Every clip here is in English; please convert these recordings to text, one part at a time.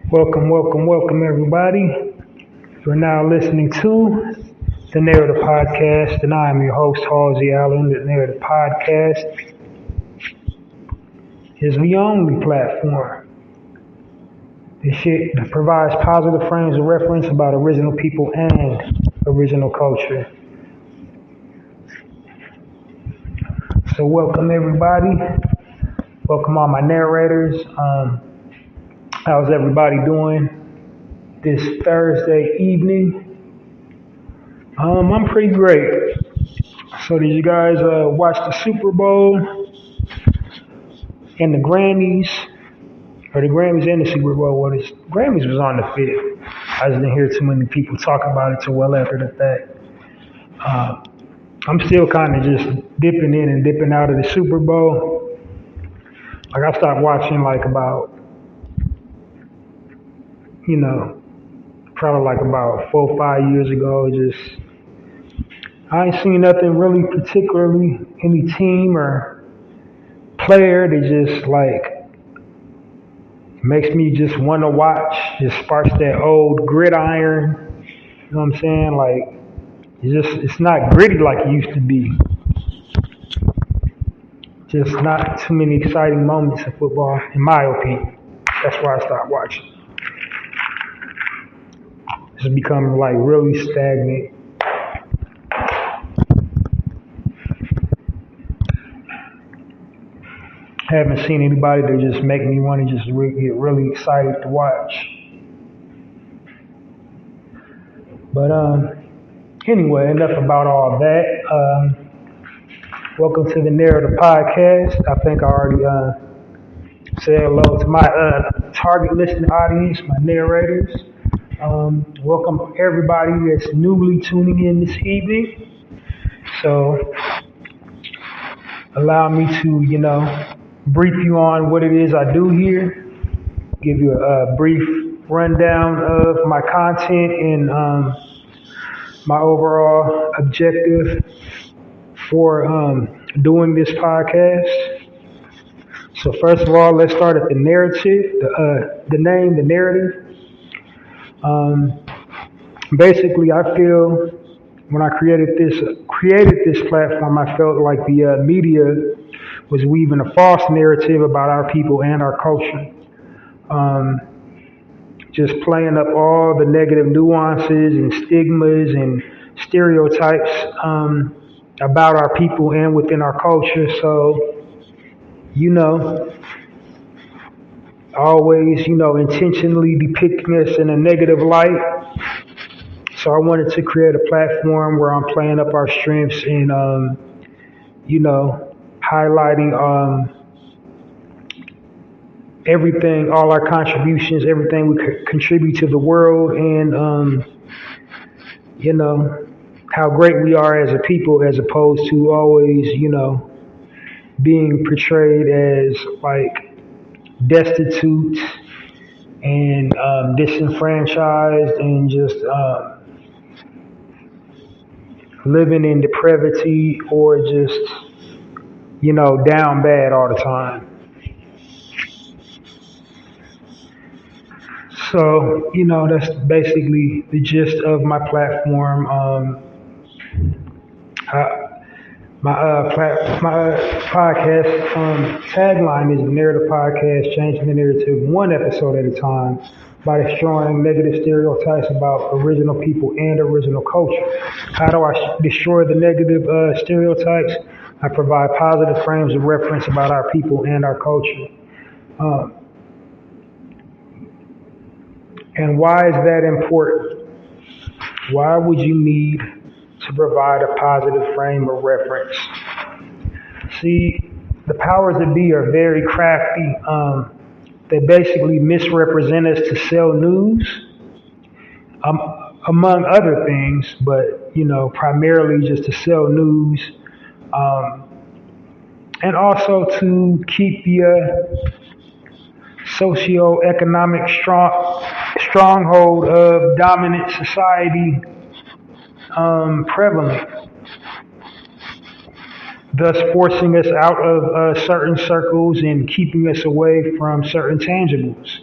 Welcome, everybody. You're now listening to the Narrator Podcast, and I am your host, Halsey Allen. The Narrator Podcast is the only platform that provides positive frames of reference about original people and original culture. So welcome, everybody. Welcome all my narrators. How's everybody doing this Thursday evening? I'm pretty great. So did you guys watch the Super Bowl and the Grammys? Or the Grammys and the Super Bowl? Well, the Grammys was on the 5th. I just didn't hear too many people talk about it till well after the fact. I'm still kind of just dipping in and dipping out of the Super Bowl. Like I stopped watching like about, probably like about 4 or 5 years ago. I ain't seen nothing really particularly, any team or player that just like makes me just want to watch, just sparks that old gridiron, you know what I'm saying? Like, it's not gritty like it used to be. Just not too many exciting moments in football, in my opinion. That's why I stopped watching. It's become like really stagnant. Haven't seen anybody that just make me want to just get really excited to watch. But anyway, enough about all that. Welcome to the Narrator Podcast. I think I already said hello to my target listening audience, my narrators. Welcome everybody that's newly tuning in this evening. So allow me to, brief you on what it is I do here, give you a brief rundown of my content and my overall objective for doing this podcast. So first of all, let's start at the narrative, the name, the narrative. Basically, I feel when I created this platform, I felt like the media was weaving a false narrative about our people and our culture. Just playing up all the negative nuances and stigmas and stereotypes about our people and within our culture. So, always, intentionally depicting us in a negative light. So I wanted to create a platform where I'm playing up our strengths and, highlighting everything, all our contributions, everything we could contribute to the world, and how great we are as a people, as opposed to always, being portrayed as like destitute and disenfranchised and just living in depravity or just down bad all the time. So, that's basically the gist of my platform. My podcast tagline is the Narrative Podcast, changing the narrative one episode at a time by destroying negative stereotypes about original people and original culture. How do I destroy the negative stereotypes? I provide positive frames of reference about our people and our culture. And why is that important? Why would you need to provide a positive frame of reference? See, the powers that be are very crafty. They basically misrepresent us to sell news, among other things, but primarily just to sell news, and also to keep the socio-economic stronghold of dominant society prevalent. thus forcing us out of certain circles and keeping us away from certain tangibles.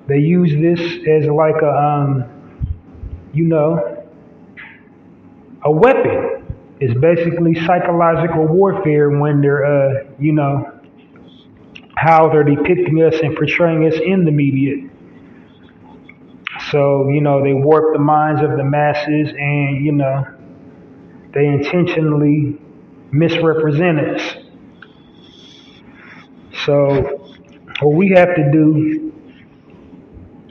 They use this as like you know, a weapon. It's basically psychological warfare when they're, how they're depicting us and portraying us in the media. So, they warp the minds of the masses and, they intentionally misrepresent us. So, what we have to do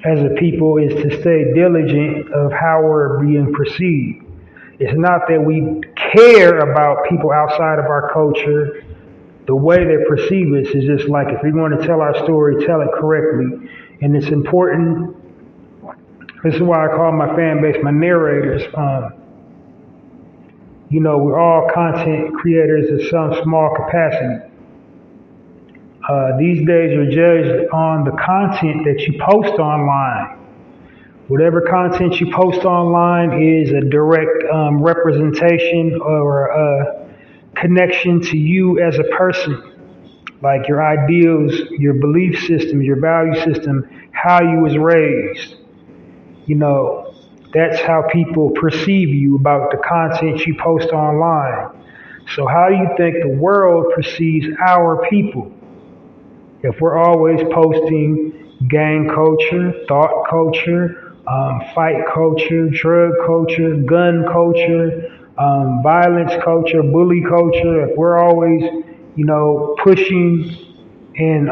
as a people is to stay diligent of how we're being perceived. It's not that we care about people outside of our culture. The way they perceive us is just like if we're going to tell our story, tell it correctly. And it's important. This is why I call my fan base my narrators. We're all content creators of some small capacity. These days, you're judged on the content that you post online. Whatever content you post online is a direct representation or a connection to you as a person, like your ideals, your belief system, your value system, how you was raised. That's how people perceive you about the content you post online. So how do you think the world perceives our people? If we're always posting gang culture, thought culture, fight culture, drug culture, gun culture, violence culture, bully culture, if we're always, pushing and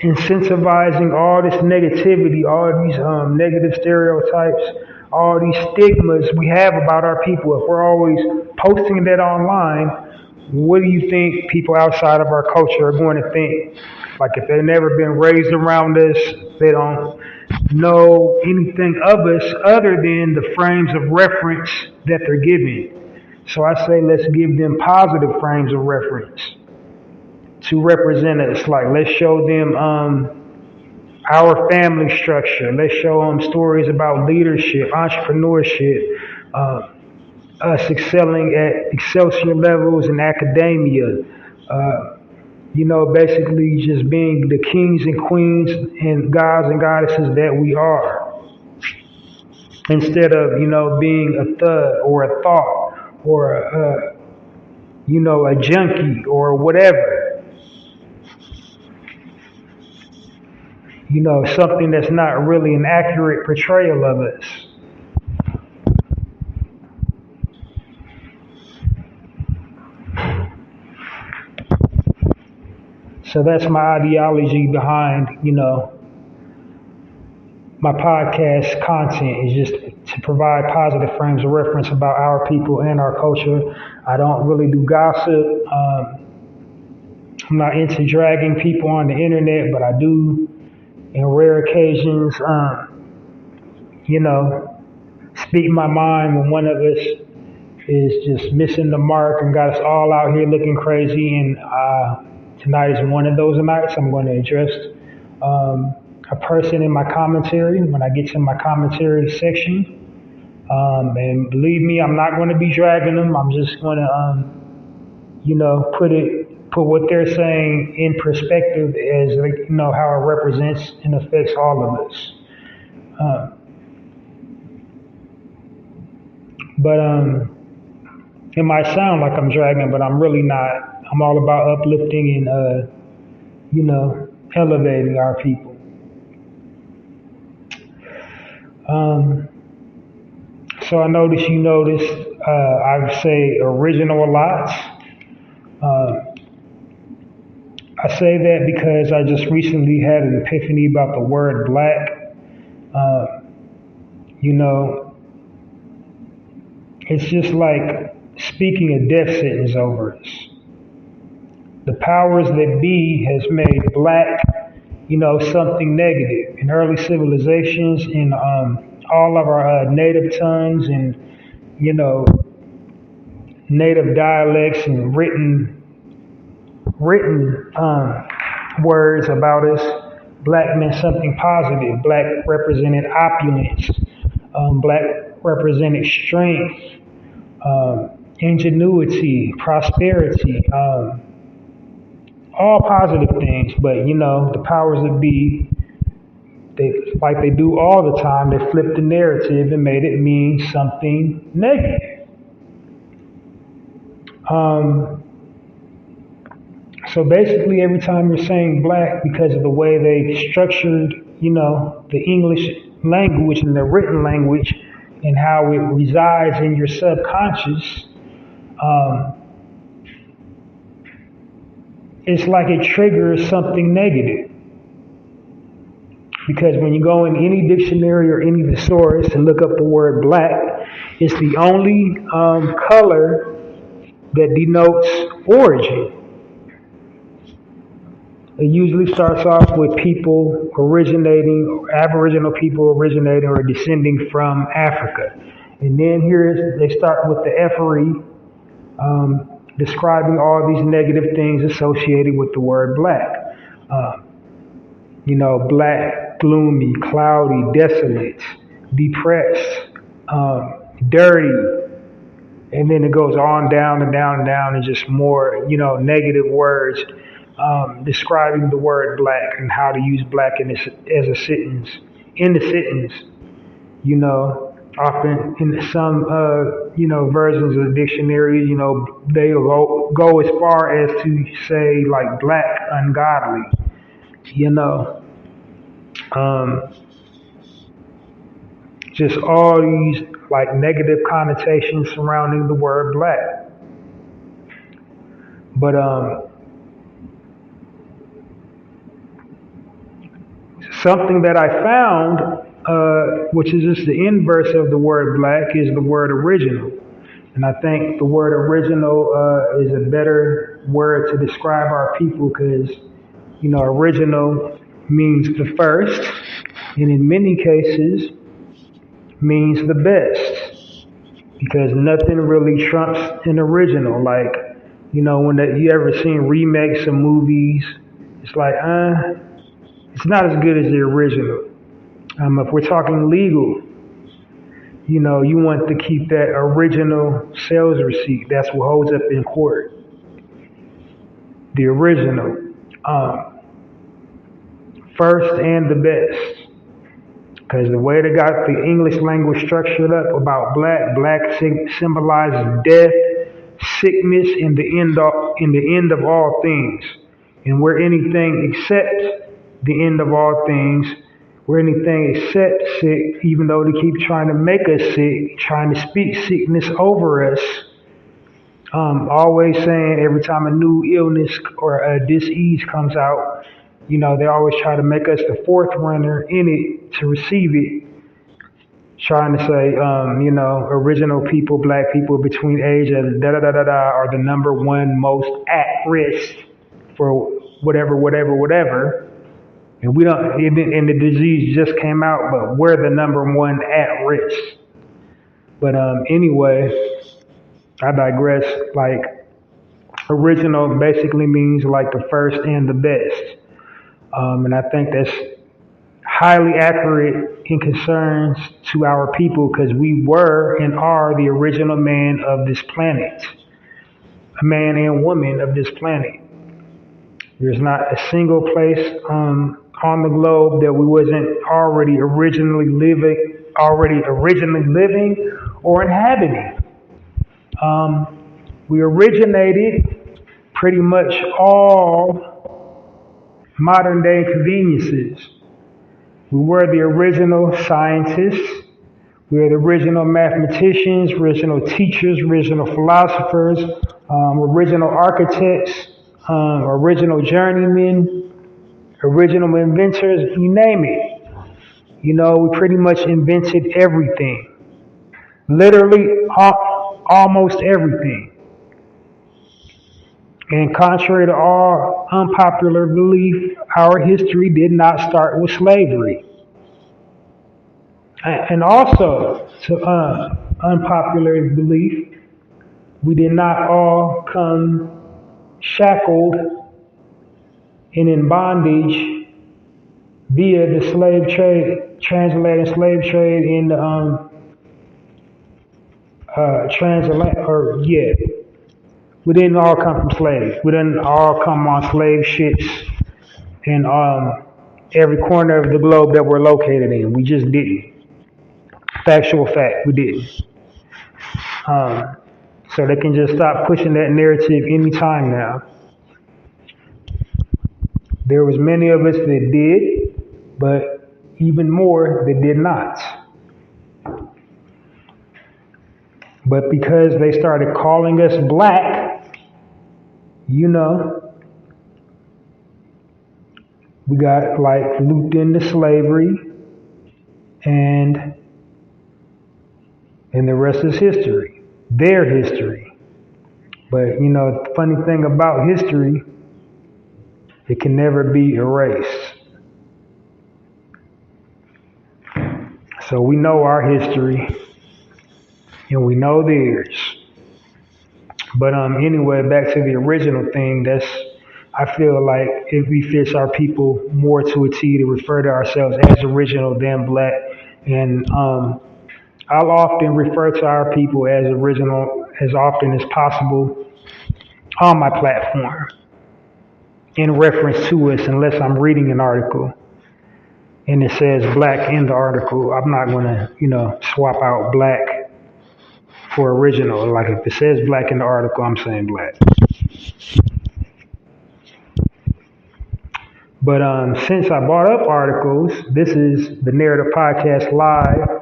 incentivizing all this negativity, all these negative stereotypes, all these stigmas we have about our people, if we're always posting that online, what do you think people outside of our culture are going to think? Like if they've never been raised around us, they don't know anything of us other than the frames of reference that they're given. So I say let's give them positive frames of reference to represent us. Like let's show them our family structure. Let's show them stories about leadership, entrepreneurship, us excelling at excelsior levels in academia. Basically just being the kings and queens and gods and goddesses that we are. Instead of, being a thug or a thought or a junkie or whatever. Something that's not really an accurate portrayal of us. So that's my ideology behind, my podcast content is just to provide positive frames of reference about our people and our culture. I don't really do gossip. I'm not into dragging people on the internet, but I do, in rare occasions, speak my mind when one of us is just missing the mark and got us all out here looking crazy. And tonight is one of those nights. I'm going to address a person in my commentary when I get to my commentary section. And believe me, I'm not going to be dragging them. I'm just going to, put what they're saying in perspective as, how it represents and affects all of us. But it might sound like I'm dragging, but I'm really not. I'm all about uplifting and, elevating our people. So I noticed you noticed I say original a lot. I say that because I just recently had an epiphany about the word black. It's just like speaking a death sentence over us. The powers that be has made black, something negative. In early civilizations, in all of our native tongues and, native dialects and written words about us, black meant something positive. Black represented opulence. Black represented strength. ingenuity, prosperity, all positive things. But the powers that be, they like they do all the time, they flipped the narrative and made it mean something negative. So basically, every time you're saying black, because of the way they structured, the English language and the written language, and how it resides in your subconscious, um, it's like it triggers something negative. Because when you go in any dictionary or any thesaurus and look up the word black, it's the only color that denotes origin. It usually starts off with people originating, Aboriginal people originating or descending from Africa. And then they start with the effery, describing all these negative things associated with the word black. Black, gloomy, cloudy, desolate, depressed, dirty. And then it goes on down and down and down, and just more, negative words describing the word black and how to use black in a sentence. In the sentence, often in some, versions of the dictionary, they go as far as to say like black ungodly, just all these like negative connotations surrounding the word black. But something that I found, which is just the inverse of the word black, is the word original. And I think the word original is a better word to describe our people because, original means the first, and in many cases means the best, because nothing really trumps an original. Like, when you ever seen remakes of movies, it's like, it's not as good as the original. If we're talking legal, you want to keep that original sales receipt. That's what holds up in court. The original. First and the best. Because the way they got the English language structured up about black symbolizes death, sickness, and the end of all things. And we're anything except the end of all things. We're anything except sick, even though they keep trying to make us sick, trying to speak sickness over us. Always saying every time a new illness or a disease comes out, they always try to make us the fourth runner in it to receive it. Trying to say, original people, black people between age of da-da-da-da-da are the number one most at risk for whatever. And we don't, and the disease just came out, but we're the number one at risk. But anyway, I digress. Like, original basically means like the first and the best. And I think that's highly accurate in concerns to our people because we were and are the original man of this planet, a man and woman of this planet. There's not a single place on the globe that we wasn't already originally living or inhabiting. We originated pretty much all modern day conveniences. We were the original scientists. We were the original mathematicians, original teachers, original philosophers, original architects, original journeymen, original inventors, you name it. We pretty much invented everything. Literally almost everything. And contrary to all unpopular belief, our history did not start with slavery. And also, to unpopular belief, we did not all come shackled and in bondage via the slave trade, transatlantic slave trade in the transatlantic, or yeah, we didn't all come from slaves. We didn't all come on slave ships in every corner of the globe that we're located in. We just didn't. Factual fact, we didn't. Um, so they can just stop pushing that narrative anytime now. There was many of us that did, but even more that did not. But because they started calling us black, you know, we got like looped into slavery, and the rest is history, their history. But you know, the funny thing about history, it can never be erased. So we know our history, and we know theirs. But anyway, back to the original thing. I feel like it befits our people more to a T to refer to ourselves as original than black, and I'll often refer to our people as original as often as possible on my platform in reference to us, unless I'm reading an article and it says black in the article. I'm not going to, swap out black for original. Like if it says black in the article, I'm saying black. But since I brought up articles, this is the Narrator Podcast Live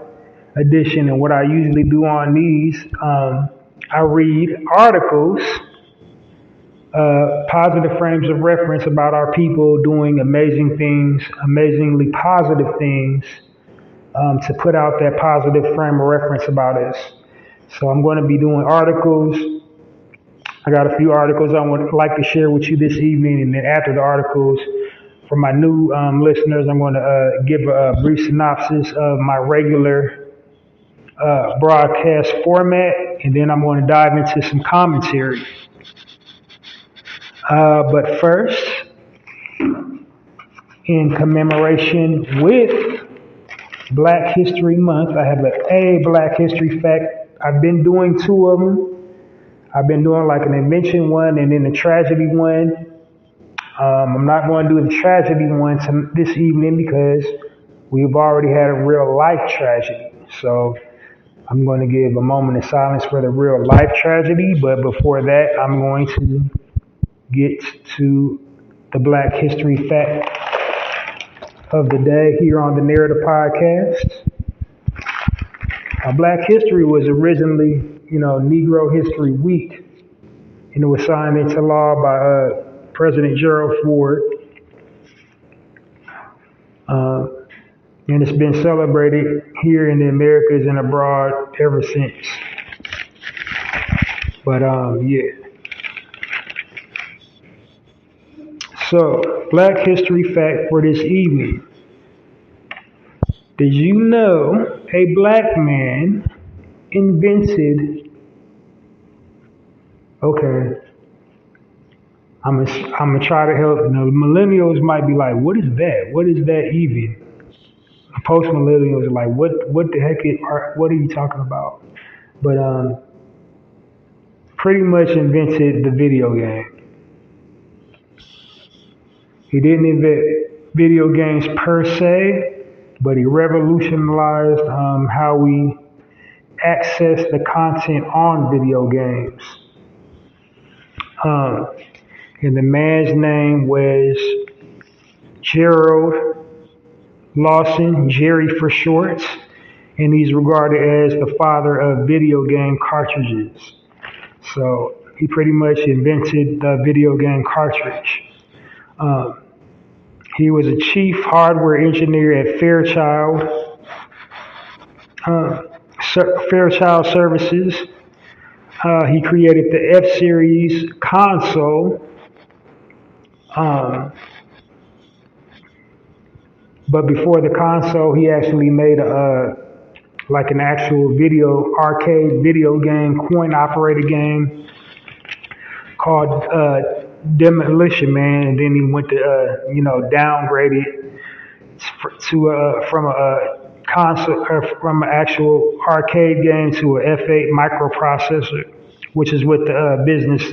edition, and what I usually do on these, I read articles, positive frames of reference about our people doing amazing things, amazingly positive things, to put out that positive frame of reference about us. So I'm going to be doing articles. I got a few articles I would like to share with you this evening, and then after the articles, for my new listeners, I'm going to give a brief synopsis of my regular broadcast format, and then I'm going to dive into some commentary. But first, in commemoration with Black History Month, I have a Black History fact. I've been doing two of them. I've been doing like an invention one and then a tragedy one. I'm not going to do the tragedy one this evening because we've already had a real life tragedy. So I'm going to give a moment of silence for the real life tragedy. But before that, I'm going to get to the Black History fact of the day here on the Narrator Podcast. Black History was originally, Negro History Week, and it was signed into law by President Gerald Ford. And it's been celebrated here in the Americas and abroad ever since. But yeah. So, Black History fact for this evening. Did you know a black man invented, okay, I'm gonna try to help. The millennials might be like, what is that? What is that even? Post millennials are like, what the heck what are you talking about? But pretty much invented the video game. He didn't invent video games per se, but he revolutionized how we access the content on video games. And the man's name was Gerald Lawson, Jerry for short, and he's regarded as the father of video game cartridges. So he pretty much invented the video game cartridge. He was a chief hardware engineer at Fairchild Services. He created the F-Series console. But before the console, he actually made like an actual arcade video game, coin-operated game called Demolition Man, and then he went to, downgrade it from a console or from an actual arcade game to a F8 microprocessor, which is what the business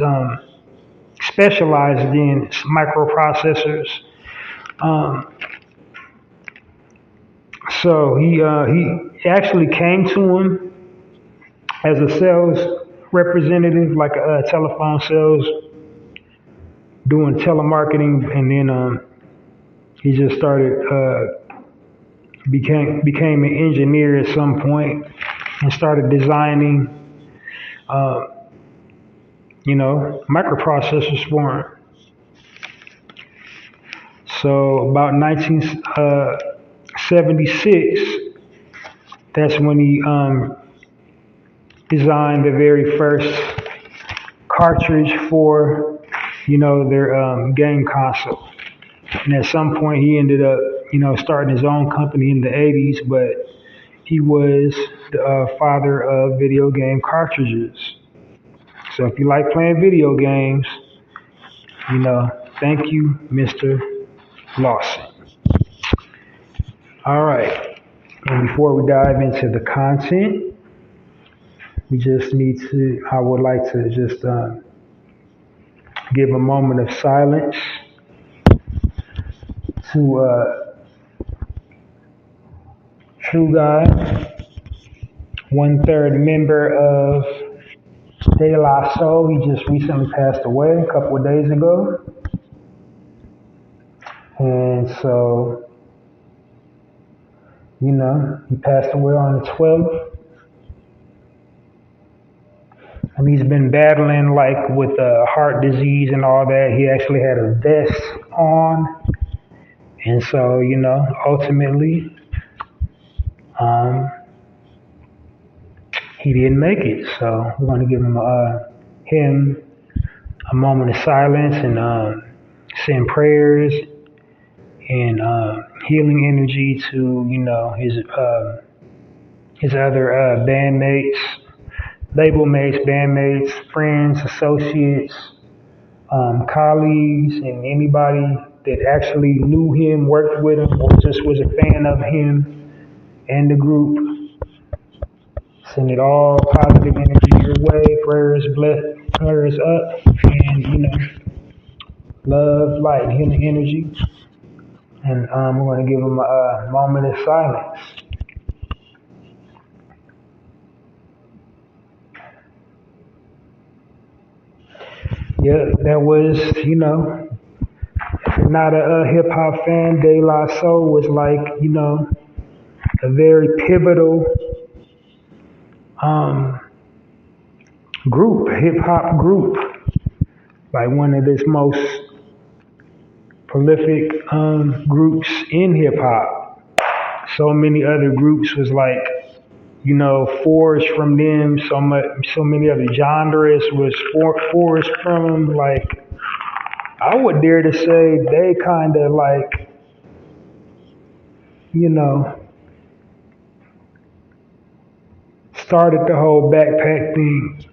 specialized in, microprocessors. Um, so he actually came to him as a sales representative, like a telephone sales, doing telemarketing, and then he just started became an engineer at some point and started designing, uh, microprocessors for him. So about 1976, that's when he designed the very first cartridge for, their game console. And at some point, he ended up, starting his own company in the 80s, but he was the father of video game cartridges. So if you like playing video games, thank you, Mr. Lawson. All right. And before we dive into the content, I would like to just give a moment of silence to True God, 1/3 member of De La Soul. He just recently passed away a couple of days ago. And so, he passed away on the 12th. And he's been battling like with heart disease and all that. He actually had a vest on. And so, ultimately, he didn't make it. So we're going to give him a moment of silence and send prayers and healing energy to, his other bandmates, label mates, bandmates, friends, associates, colleagues, and anybody that actually knew him, worked with him, or just was a fan of him and the group. Send it all positive energy your way. Prayers up, and love, light, healing energy. And we're going to give him a moment of silence. Yeah, that was, if you're not a hip hop fan, De La Soul was like, a very pivotal group, hip hop group, like one of the most prolific groups in hip hop. So many other groups was like, forged from them. So many other genres was forged from them. Like, I would dare to say they kind of like, started the whole backpack thing.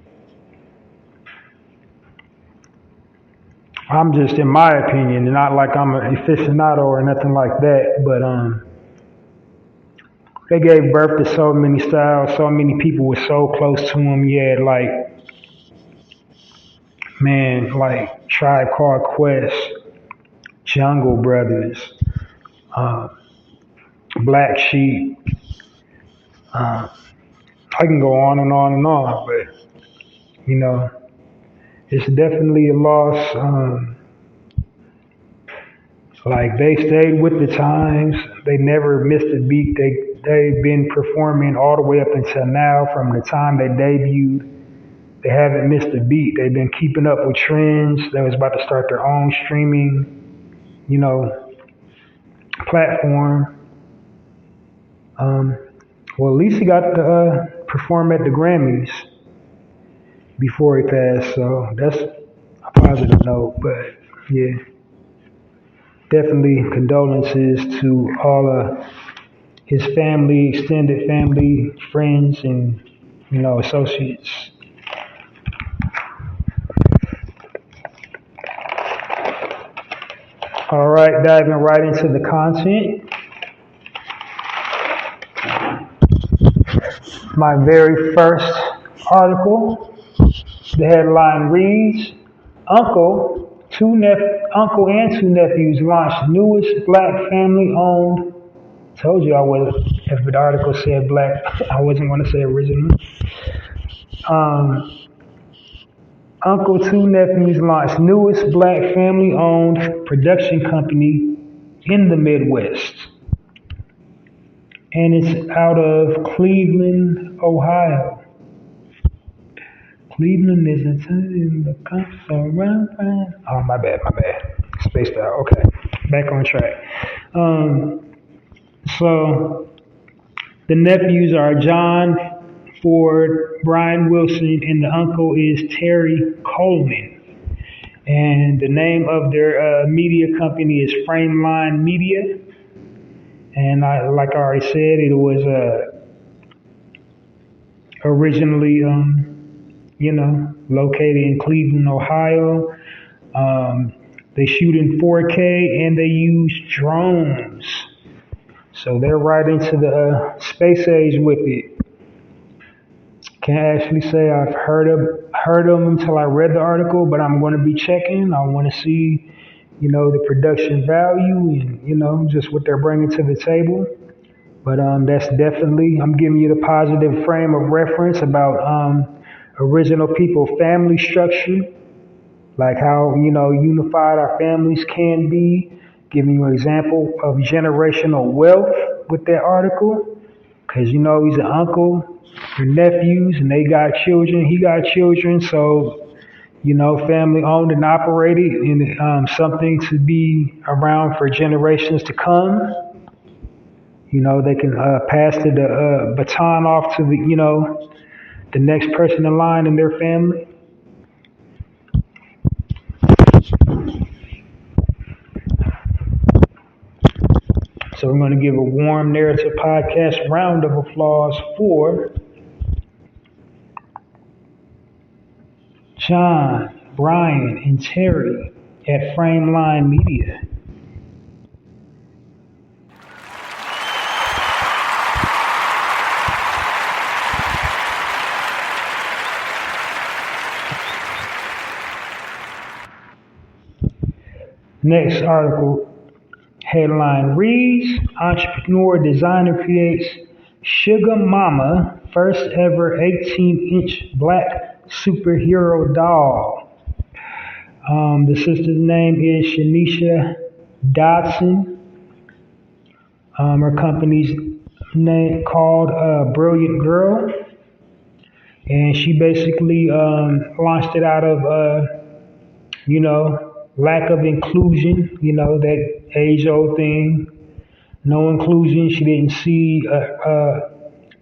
I'm just, in my opinion, not like I'm an aficionado or nothing like that, but they gave birth to so many styles. So many people were so close to them. You had like Tribe Called Quest, Jungle Brothers, Black Sheep. I can go on and on and on, but it's definitely a loss. Like, they stayed with the times. They never missed a beat. They've been performing all the way up until now. From the time they debuted, they haven't missed a beat. They've been keeping up with trends. They was about to start their own streaming, platform. Well, at least he got to perform at the Grammys before he passed, so that's a positive note. But yeah, definitely condolences to all of his family, extended family, friends, and associates. All right, diving right into the content. My very first article, the headline reads, Uncle and two nephews launched newest black family-owned. Told you I was. If the article said black, I wasn't going to say original. Um, Uncle two nephews launched newest black family-owned production company in the Midwest, and it's out of Cleveland, Ohio. Cleveland is in the country. Oh, my bad. Spaced out. Okay, back on track. So the nephews are John Ford, Brian Wilson, and the uncle is Terry Coleman. And the name of their media company is Frameline Media. And like I already said, it was originally, located in Cleveland, Ohio. They shoot in 4K and they use drones. So they're right into the space age with it. Can't actually say I've heard of them until I read the article, but I'm going to be checking. I want to see, the production value and just what they're bringing to the table. But that's definitely, I'm giving you the positive frame of reference about original people family structure, like how unified our families can be. Giving you an example of generational wealth with that article, because he's an uncle, your nephews, and they got children. He got children, so family owned and operated, and something to be around for generations to come. They can pass the baton off to the next person in line in their family. So we're going to give a warm narrative podcast round of applause for John, Brian, and Terry at Frameline Media. Next article headline reads, Entrepreneur Designer Creates Sugar Mama First Ever 18-inch Black Superhero Doll. The sister's name is Shanisha Dodson. Her company's name called Brilliant Girl. And she basically launched it out of, lack of inclusion, that age-old thing. No inclusion. She didn't see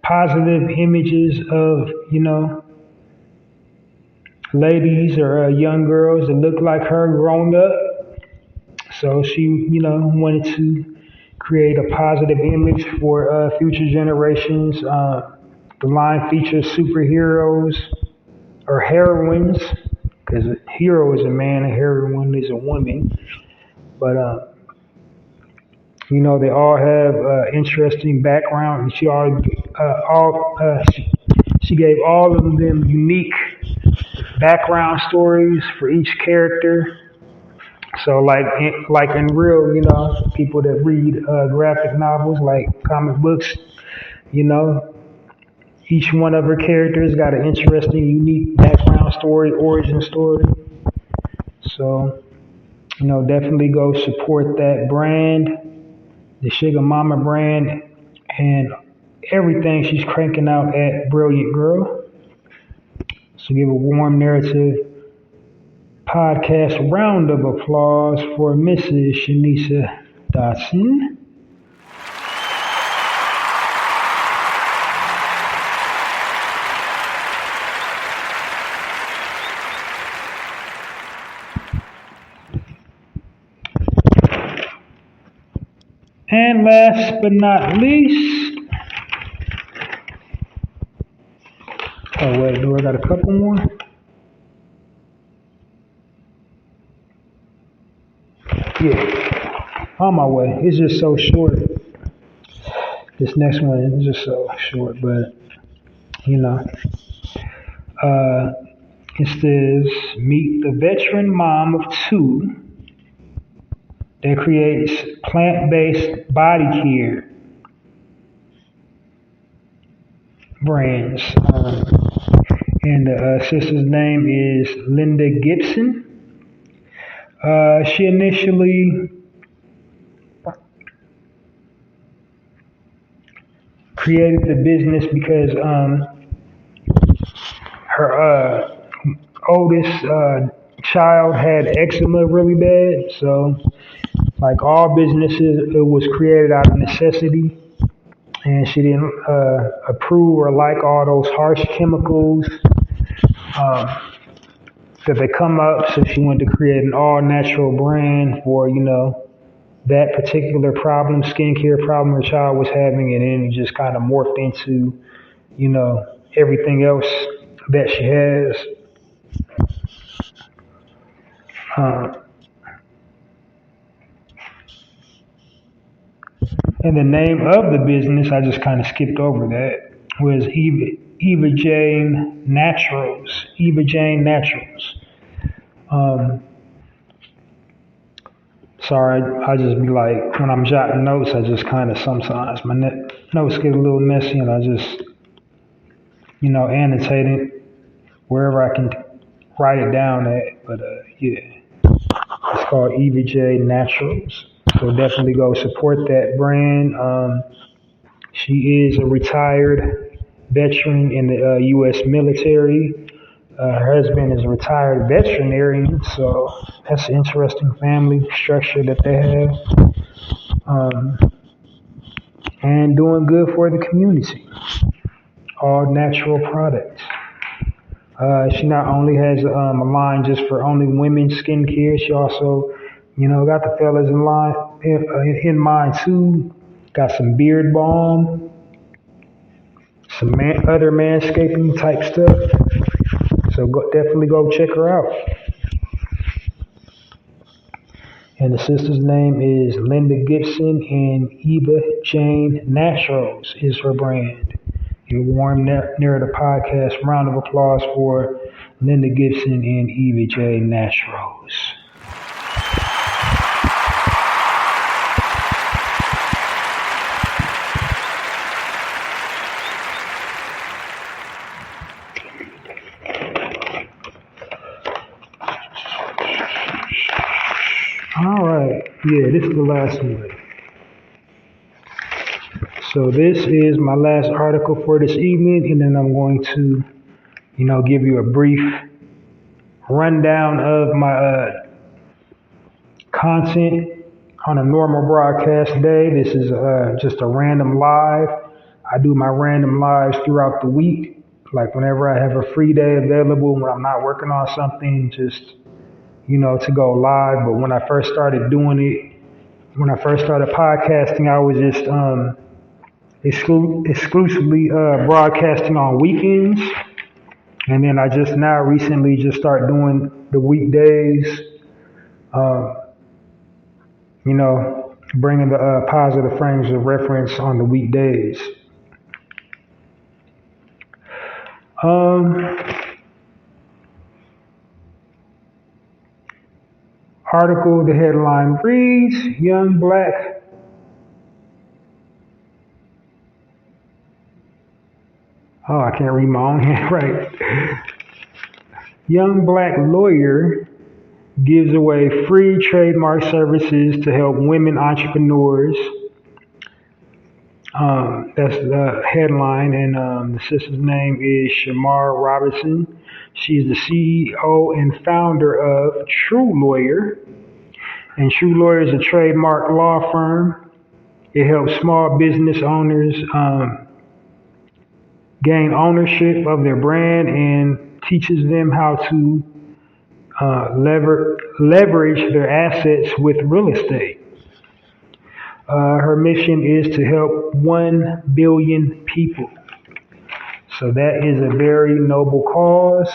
positive images of, ladies or young girls that looked like her growing up. So she, wanted to create a positive image for future generations. The line features superheroes or heroines, because a hero is a man, a heroine is a woman. But they all have interesting background, and she gave all of them unique background stories for each character. So like in real, people that read graphic novels like comic books, each one of her characters got an interesting, unique background story, origin story. So, definitely go support that brand, the Sugar Mama brand, and everything she's cranking out at Brilliant Girl. So give a warm narrative podcast round of applause for Mrs. Shanisha Dodson. And last but not least, oh wait, do I got a couple more? Yeah, on my way. It's just so short. This next one is just so short, but you know. Uh, it says, meet the veteran mom of two that creates plant-based body care brands. And the sister's name is Linda Gibson. She initially created the business because her oldest child had eczema really bad. So, like all businesses, it was created out of necessity. And she didn't approve or like all those harsh chemicals um, that they come up. So she wanted to create an all natural brand for, that particular problem, skincare problem her child was having. And then it just kind of morphed into, everything else that she has. Uh, and the name of the business, I just kind of skipped over that, was Eva Jane Naturals. Eva Jane Naturals. Um, Sorry, I just be like, when I'm jotting notes, I just kind of sometimes my notes get a little messy and I just, annotate it wherever I can write it down at. But yeah, it's called EVJ Naturals. So definitely go support that brand. She is a retired veteran in the U.S. military. Her husband is a retired veterinarian, so that's an interesting family structure that they have. And doing good for the community. All natural products. She not only has a line just for only women's skincare, she also, got the fellas in mind too. Got some beard balm, some other manscaping type stuff. So definitely go check her out. And the sister's name is Linda Gibson, and Eva Jane Naturals is her brand. Your warm Narrator podcast round of applause for Linda Gibson and Eva Jane Naturals. All right, yeah, this is the last one. So this is my last article for this evening, and then I'm going to, give you a brief rundown of my content on a normal broadcast day. This is just a random live. I do my random lives throughout the week, like whenever I have a free day available, when I'm not working on something, just to go live. But when I first started doing it, when I first started podcasting, I was just exclusively broadcasting on weekends. And then I just now recently just start doing the weekdays, bringing the positive frames of reference on the weekdays. Article, the headline reads, Young Black Oh, I can't read my own handwriting. Young Black lawyer gives away free trademark services to help women entrepreneurs. That's the headline, and the sister's name is Shamar Robertson. She's the CEO and founder of True Lawyer. And True Lawyer is a trademark law firm. It helps small business owners gain ownership of their brand and teaches them how to leverage their assets with real estate. Her mission is to help 1 billion people. So that is a very noble cause.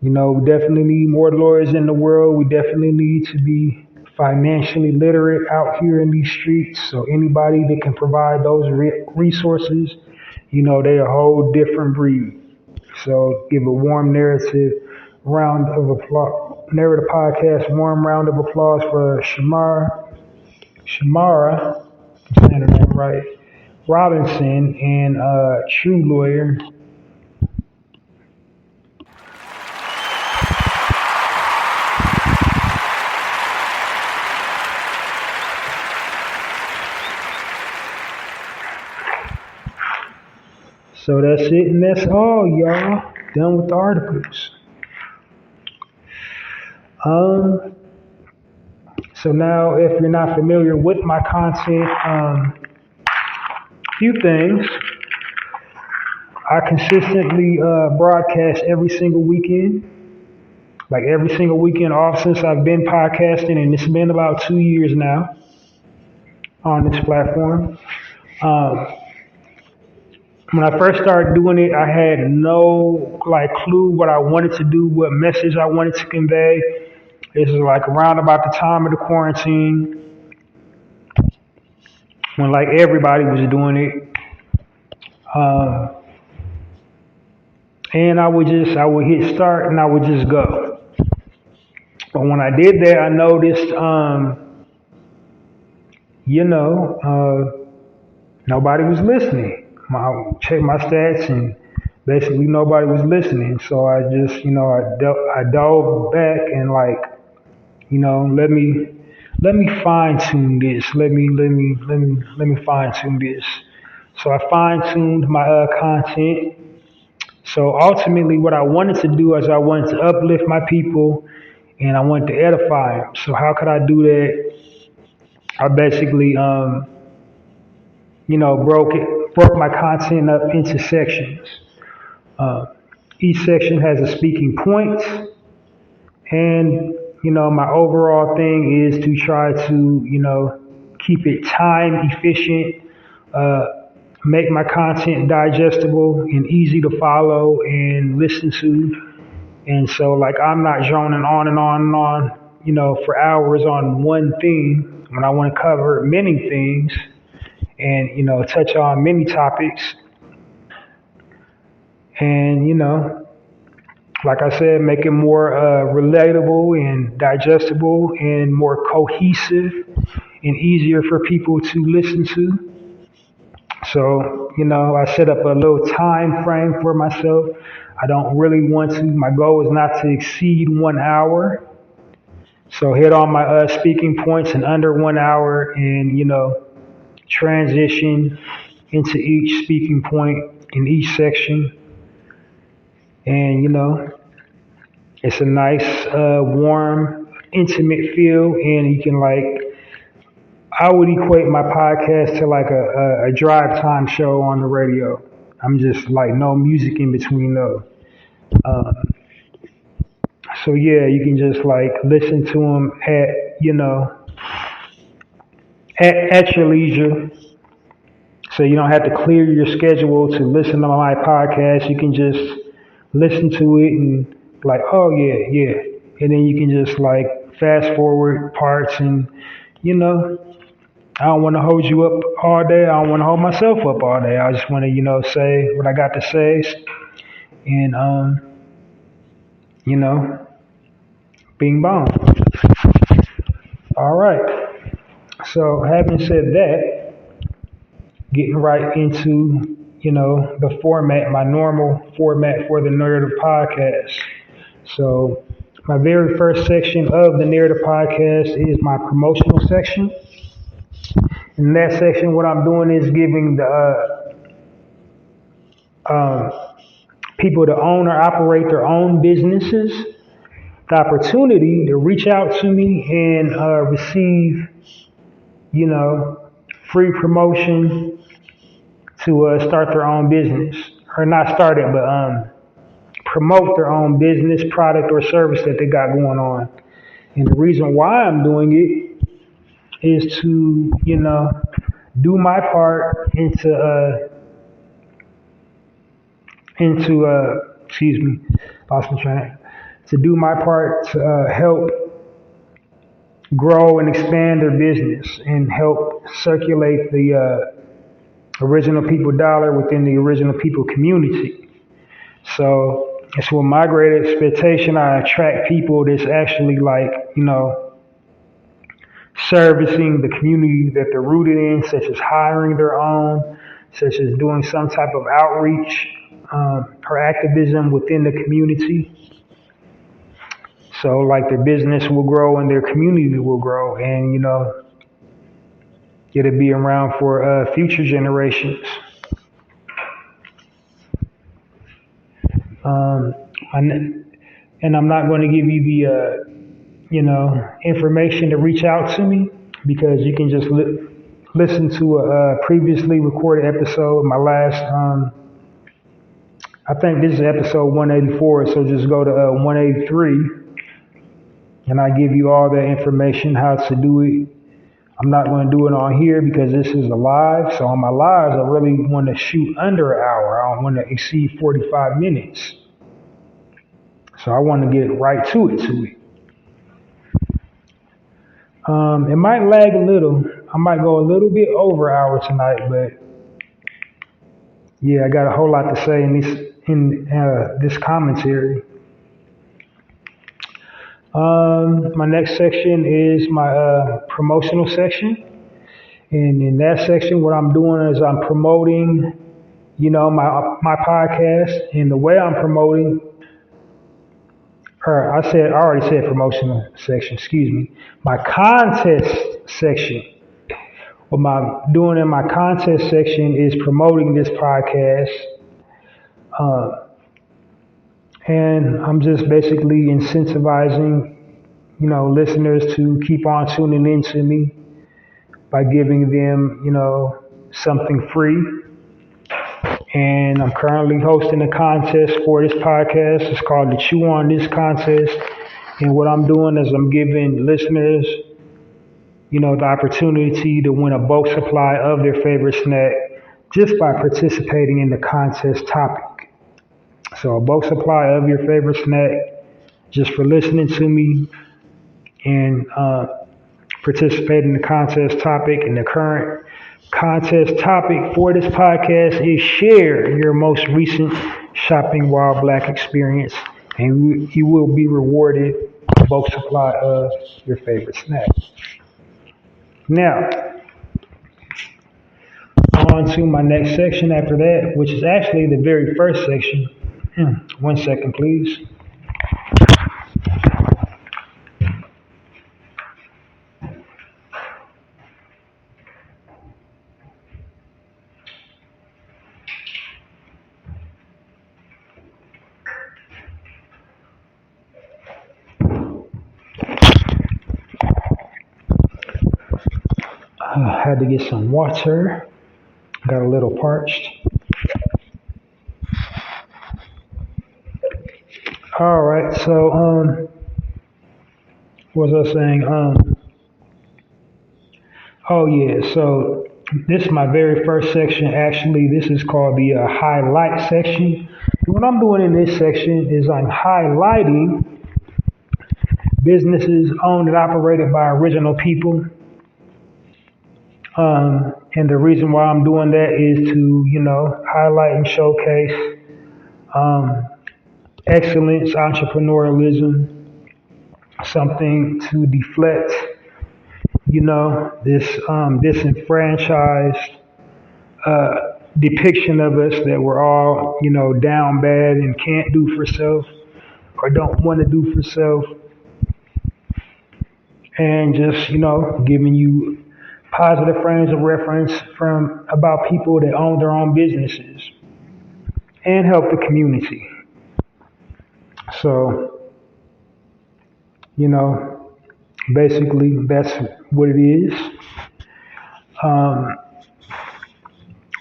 We definitely need more lawyers in the world. We definitely need to be financially literate out here in these streets. So anybody that can provide those resources They're a whole different breed. So give a warm narrative podcast, warm round of applause for Shamara, I'm saying her name right, Robinson, and True Lawyer. So that's it, and that's all, y'all. Done with the articles. Um, so now, if you're not familiar with my content, few things. I consistently broadcast every single weekend, like every single weekend off since I've been podcasting, and it's been about 2 years now on this platform. Um, when I first started doing it, I had no clue what I wanted to do, what message I wanted to convey. This is like around about the time of the quarantine when everybody was doing it. Um, and I would hit start and I would just go. But when I did that, I noticed, nobody was listening. I checked my stats and basically nobody was listening. So I just, I dove back and let me fine tune this. Let me fine tune this. So I fine tuned my content. So ultimately, what I wanted to do is I wanted to uplift my people and I wanted to edify them. So how could I do that? I basically, broke my content up into sections. Uh, each section has a speaking point, and my overall thing is to try to, keep it time efficient, uh, make my content digestible and easy to follow and listen to. And so, I'm not droning on and on and on, for hours on one thing when I want to cover many things and, touch on many topics. And, like I said, make it more relatable and digestible and more cohesive and easier for people to listen to. So, I set up a little time frame for myself. I don't really want to, my goal is not to exceed 1 hour. So hit all my speaking points in under 1 hour and, transition into each speaking point in each section. And, it's a nice, warm, intimate feel. And you can I would equate my podcast to a drive time show on the radio. I'm just no music in between those. Uh, so yeah, you can just listen to them at your leisure. So you don't have to clear your schedule to listen to my podcast. You can just listen to it and oh yeah, yeah. And then you can just fast forward parts and I don't want to hold you up all day. I don't want to hold myself up all day. I just want to, say what I got to say and you know, bing bong. All right. So having said that, getting right into, the format, my normal format for the narrative podcast. So my very first section of the narrative podcast is my promotional section. In that section, what I'm doing is giving the people to own or operate their own businesses the opportunity to reach out to me and receive, free promotion to start their own business, or not start it, but promote their own business, product, or service that they got going on. And the reason why I'm doing it is to, do my part excuse me, lost my train. To do my part to help grow and expand their business and help circulate the original people dollar within the original people community. So it's with my great expectation I attract people that's actually like, servicing the community that they're rooted in, such as hiring their own, such as doing some type of outreach or activism within the community. So like their business will grow and their community will grow, and it'll be around for future generations. Um, and I'm not going to give you the information to reach out to me, because you can just listen to a previously recorded episode. My last, I think this is episode 184, so just go to 183, and I give you all the information how to do it. I'm not going to do it on here because this is a live. So on my lives, I really want to shoot under an hour. I don't want to exceed 45 minutes. So I want to get right to it. It might lag a little. I might go a little bit over an hour tonight, but yeah, I got a whole lot to say in this commentary. My next section is my promotional section, and in that section, what I'm doing is I'm promoting, my podcast, and the way I'm promoting. Or I already said promotional section, excuse me. My contest section. What I'm doing in my contest section is promoting this podcast. And I'm just basically incentivizing, listeners to keep on tuning in to me by giving them, something free. And I'm currently hosting a contest for this podcast. It's called the Chew On This contest. And what I'm doing is I'm giving listeners, the opportunity to win a bulk supply of their favorite snack just by participating in the contest topic. So a bulk supply of your favorite snack just for listening to me and participating in the contest topic. And the current contest topic for this podcast is share your most recent shopping while black experience, and you will be rewarded a bulk supply of your favorite snack. Now, on to my next section after that, which is actually the very first section. 1 second, please. I had to get some water. Got a little parched. All right, so what was I saying? Oh yeah, so this is my very first section. Actually, this is called the highlight section. And what I'm doing in this section is I'm highlighting businesses owned and operated by original people. And the reason why I'm doing that is to, highlight and showcase excellence, entrepreneurialism, something to deflect, this disenfranchised depiction of us that we're all, down bad and can't do for self or don't want to do for self. And just, giving you positive frames of reference from about people that own their own businesses and help the community. So, basically that's what it is.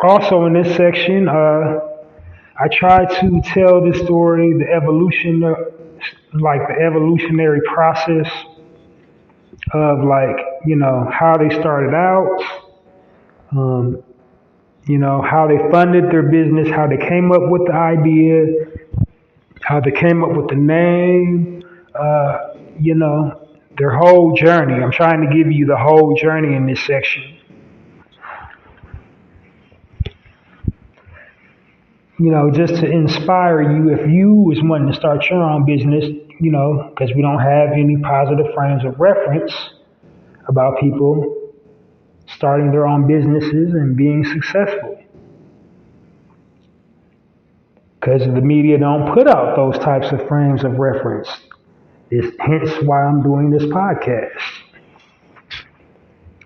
Also in this section, I try to tell the story, the evolutionary process of how they started out, how they funded their business, how they came up with the idea, how they came up with the name, their whole journey. I'm trying to give you the whole journey in this section. just to inspire you if you was wanting to start your own business, because we don't have any positive frames of reference about people starting their own businesses and being successful. Because the media don't put out those types of frames of reference. It's hence why I'm doing this podcast.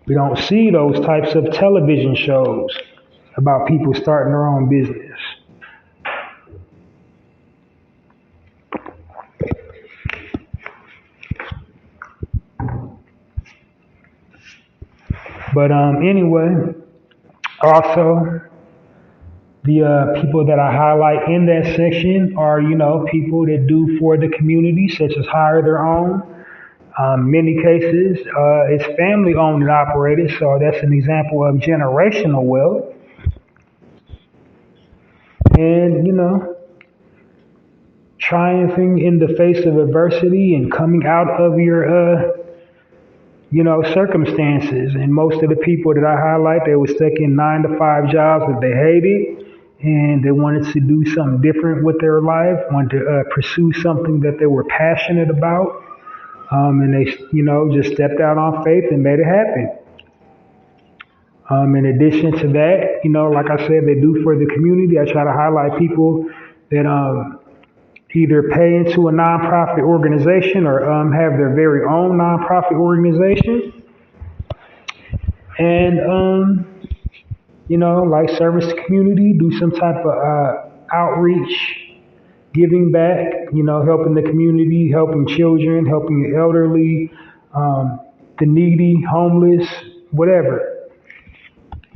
We don't see those types of television shows about people starting their own business. But anyway, also the people that I highlight in that section are, people that do for the community, such as hire their own. Many cases, it's family owned and operated, so that's an example of generational wealth. And, triumphing in the face of adversity and coming out of your, circumstances. And most of the people that I highlight, they were stuck in 9-to-5 jobs that they hated, and they wanted to do something different with their life, wanted to pursue something that they were passionate about. And they, just stepped out on faith and made it happen. In addition to that, like I said, they do for the community. I try to highlight people that either pay into a nonprofit organization or have their very own nonprofit organization. And, like service the community, do some type of outreach, giving back, helping the community, helping children, helping the elderly, the needy, homeless, whatever.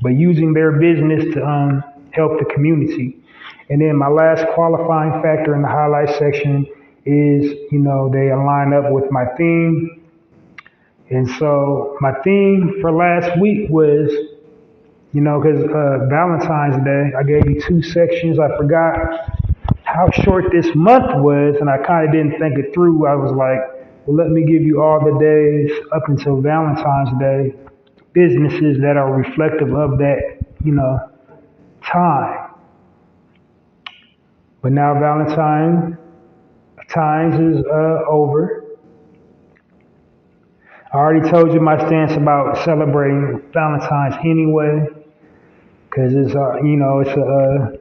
But using their business to help the community. And then my last qualifying factor in the highlight section is, they align up with my theme. And so my theme for last week was, because Valentine's Day, I gave you 2 sections. I forgot how short this month was, and I kind of didn't think it through. I was like, well, let me give you all the days up until Valentine's Day, businesses that are reflective of that, time. But now Valentine's is over. I already told you my stance about celebrating Valentine's anyway, because it's it's a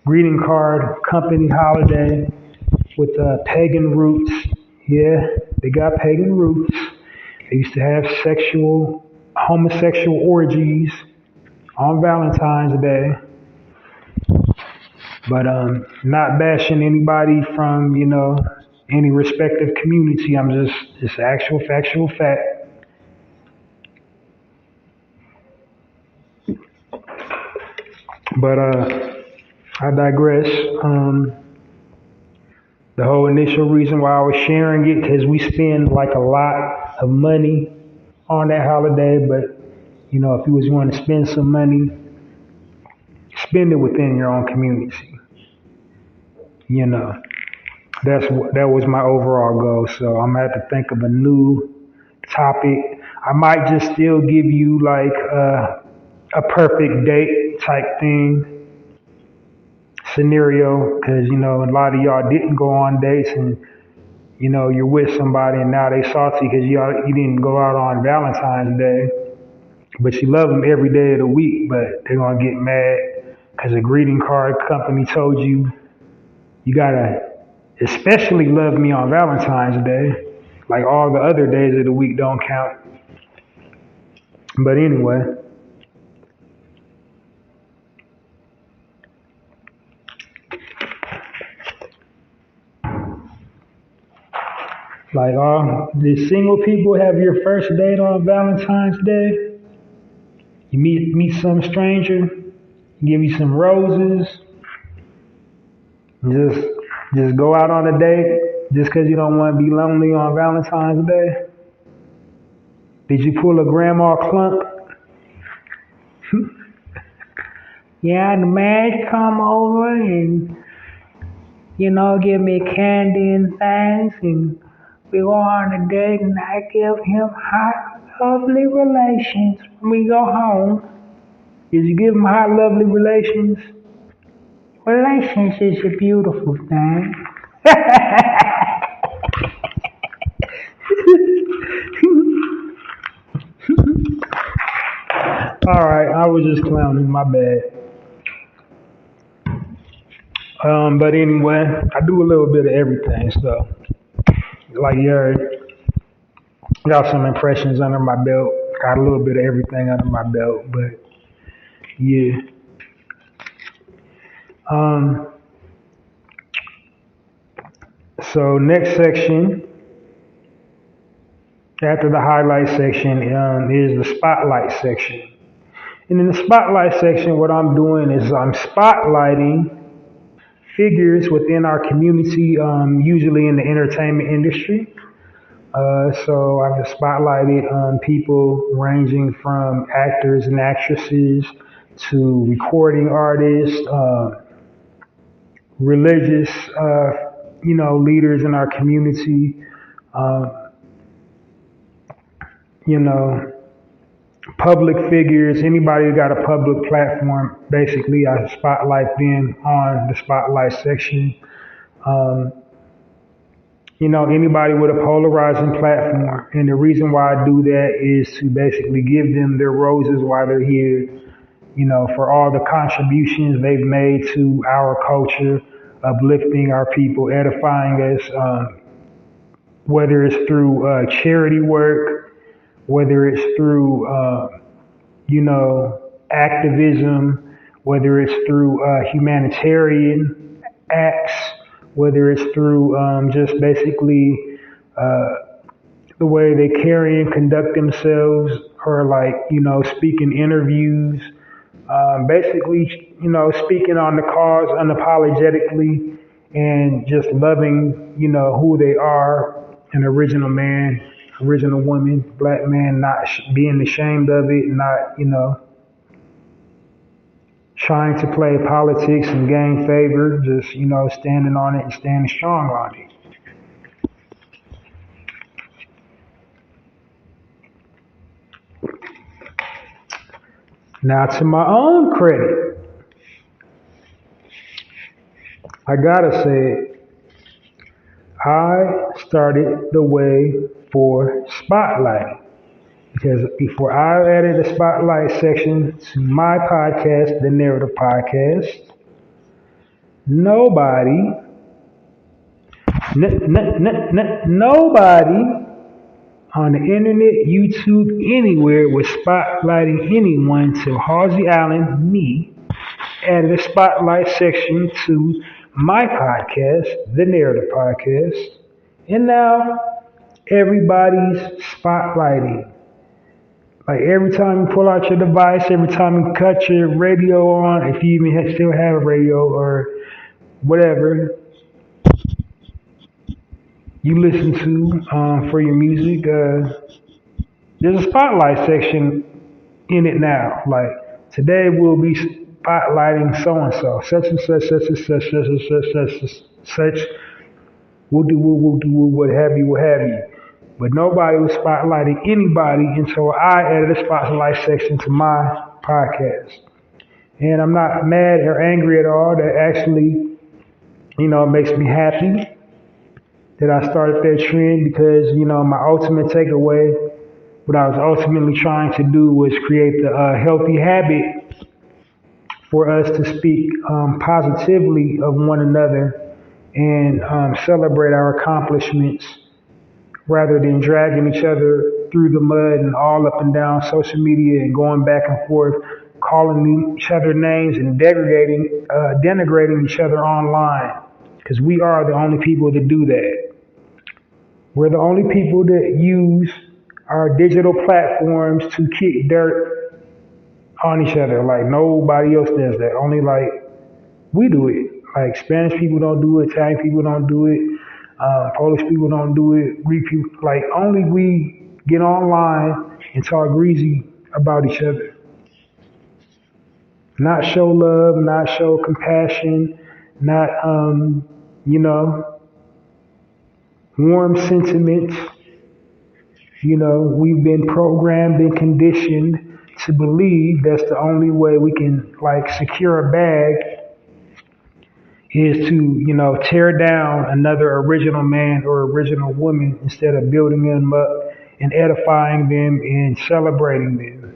greeting card company holiday with pagan roots. Yeah, they got pagan roots. They used to have homosexual orgies on Valentine's Day. But not bashing anybody from, any respective community. I'm just actual factual fact. But I digress. The whole initial reason why I was sharing it, because we spend like a lot of money on that holiday. But, if you was going to spend some money, spend it within your own community. That was my overall goal. So I'm gonna have to think of a new topic. I might just still give you like a perfect date type thing scenario, because a lot of y'all didn't go on dates, and you're with somebody and now they salty because you didn't go out on Valentine's Day, but you love them every day of the week, but they're gonna get mad because a greeting card company told you you gotta especially love me on Valentine's Day. Like all the other days of the week don't count. But anyway. Like the single people have your first date on Valentine's Day. You meet some stranger, give you some roses, just go out on a date just because you don't want to be lonely on Valentine's Day? Did you pull a grandma Clunk? Yeah, the man come over and, give me candy and things, and we go on a date, and I give him hot, lovely relations when we go home. Did you give him hot, lovely relations? Relationships are a beautiful thing. All right, I was just clowning. My bad. But anyway, I do a little bit of everything. So, like you heard, got some impressions under my belt. Got a little bit of everything under my belt. But yeah. Um, so next section after the highlight section is the spotlight section. And in the spotlight section, what I'm doing is I'm spotlighting figures within our community, usually in the entertainment industry. So I've spotlighted people ranging from actors and actresses to recording artists, religious, leaders in our community, uh, you know, public figures, anybody who got a public platform. Basically, I spotlight them on the spotlight section. Um, anybody with a polarizing platform. And the reason why I do that is to basically give them their roses while they're here, for all the contributions they've made to our culture, uplifting our people, edifying us, whether it's through charity work, whether it's through, activism, whether it's through humanitarian acts, whether it's through just basically uh, the way they carry and conduct themselves, or like, speaking interviews, basically, speaking on the cause unapologetically and just loving, who they are, an original man, original woman, black man, not being ashamed of it, not, trying to play politics and gain favor, just, standing on it and standing strong on it. Now, to my own credit, I gotta say, I started the way for spotlighting. Because before I added the spotlight section to my podcast, the Narrative Podcast, nobody, nobody on the internet, YouTube, anywhere was spotlighting anyone till Halsey Allen, me, added a spotlight section to my podcast, the Narrative Podcast, and now everybody's spotlighting. Like every time you pull out your device, every time you cut your radio on, if you even still have a radio or whatever you listen to for your music, there's a spotlight section in it now. Like today we'll be spotlighting so and so, such and such, such and such, such and such, such. We'll do, what have you, what have you. But nobody was spotlighting anybody until I added a spotlight section to my podcast. And I'm not mad or angry at all. That actually, makes me happy that I started that trend because, my ultimate takeaway, what I was ultimately trying to do was create the healthy habit for us to speak positively of one another and celebrate our accomplishments rather than dragging each other through the mud and all up and down social media and going back and forth, calling each other names and denigrating each other online. Because we are the only people that do that. We're the only people that use our digital platforms to kick dirt on each other. Like nobody else does that. Only like we do it. Like Spanish people don't do it, Italian people don't do it. Polish people don't do it. Greek people, like only we get online and talk greasy about each other. Not show love, not show compassion, not, warm sentiments. We've been programmed and conditioned to believe that's the only way we can like secure a bag is to, tear down another original man or original woman instead of building them up and edifying them and celebrating them.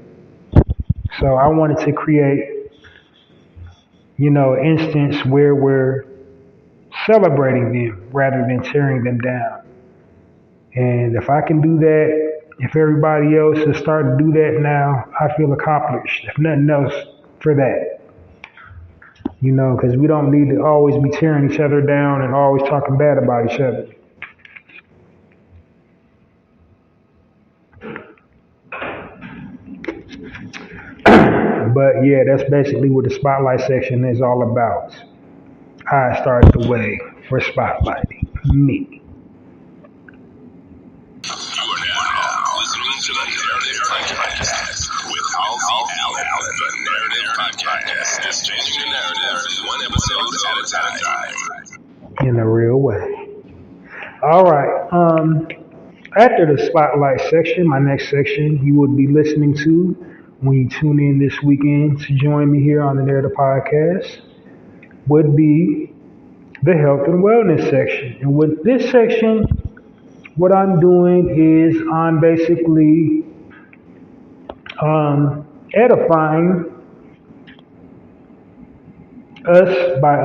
So I wanted to create, an instance where we're celebrating them rather than tearing them down. And if I can do that, if everybody else is starting to do that now, I feel accomplished. If nothing else, for that. Because we don't need to always be tearing each other down and always talking bad about each other. But yeah, that's basically what the spotlight section is all about. I started the way for spotlighting me. You are now listening to the Narrative Podcast with Halsey, the Narrative Podcast is changing the narrative one episode at a time. In a real way. All right. After the spotlight section, my next section you would be listening to when you tune in this weekend to join me here on the Narrative Podcast would be the health and wellness section. And with this section, what I'm doing is I'm basically edifying us by,